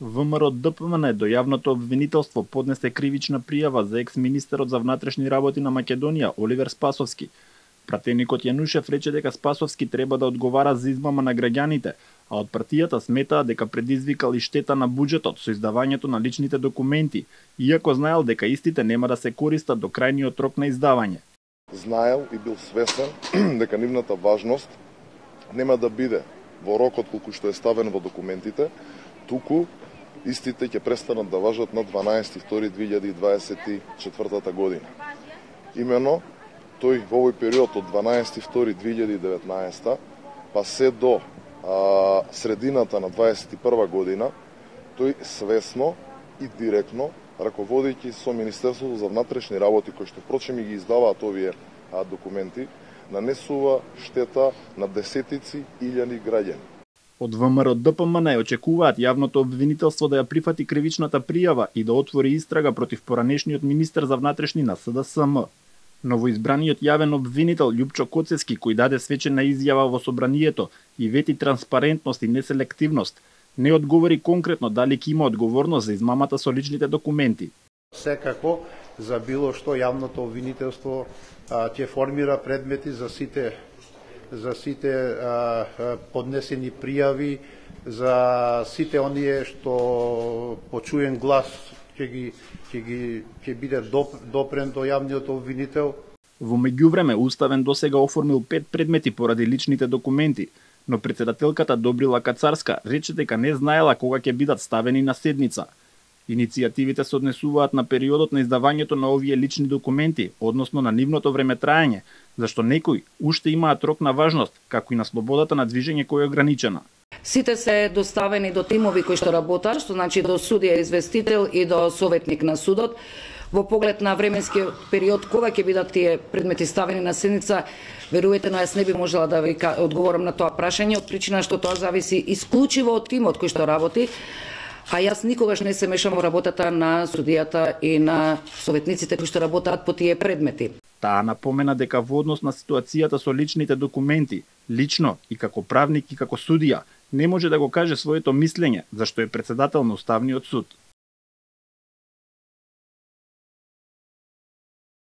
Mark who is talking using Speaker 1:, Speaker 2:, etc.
Speaker 1: ВМРО-ДПМН до јавното обвинителство поднесе кривична пријава за екс-министерот за внатрешни работи на Македонија Оливер Спасовски. Пратеникот Јанушев рече дека Спасовски треба да одговара за измама на граѓаните, а од партијата сметаа дека предизвикал и штета на буџетот со издавањето на личните документи, иако знаел дека истите нема да се користат до крајниот рок на издавање.
Speaker 2: Знаел и бил свесен дека нивната важност нема да биде во рокот колку што е ставен во документите, туку истите ќе престанат да важат на 12.2.2024 година. Имено, тој во овој период од 12.2.2019 па се до средината на 2021 година, тој свесно и директно, раководејќи со Министерството за внатрешни работи, кој што впрочем и ги издаваат овие документи, нанесува штета на десетици илјади граѓани.
Speaker 1: Од ВМРО-ДПМН очекуваат јавното обвинителство да ја прифати кривичната пријава и да отвори истрага против поранешниот министер за внатрешни на СДСМ. Новоизбраниот јавен обвинител Љупчо Коцевски, кој даде свечена изјава во собранието и вети транспарентност и неселективност, не одговори конкретно дали ќе има одговорност за измамата со личните документи.
Speaker 3: Секако, за било што јавното обвинителство ќе формира предмети за сите поднесени пријави, за сите оние што почуен глас ќе биде допрен до јавниот обвинител.
Speaker 1: Во меѓувреме, Уставен досега оформил 5 предмети поради личните документи, но председателката Добрила Кацарска рече дека не знаела кога ќе бидат ставени на седница. Иницијативите се однесуваат на периодот на издавањето на овие лични документи, односно на нивното времетраење, зашто некои уште имаат рок на важност, како и на слободата на движење која е ограничена.
Speaker 4: Сите се доставени до тимови кои што работат, што значи до судија известител и до советник на судот. Во поглед на временскиот период кога ќе бидат тие предмети ставени на седница, верувате, но јас не би можела да ви одговорам на тоа прашање, од причина што тоа зависи исклучиво од тимот кој што работи. А јас никогаш не се мешам во работата на судијата и на советниците кои што работат по тие предмети.
Speaker 1: Таа напомена дека во однос на ситуацијата со личните документи, лично и како правник и како судија, не може да го каже своето мислење, зашто е председател на Уставниот суд.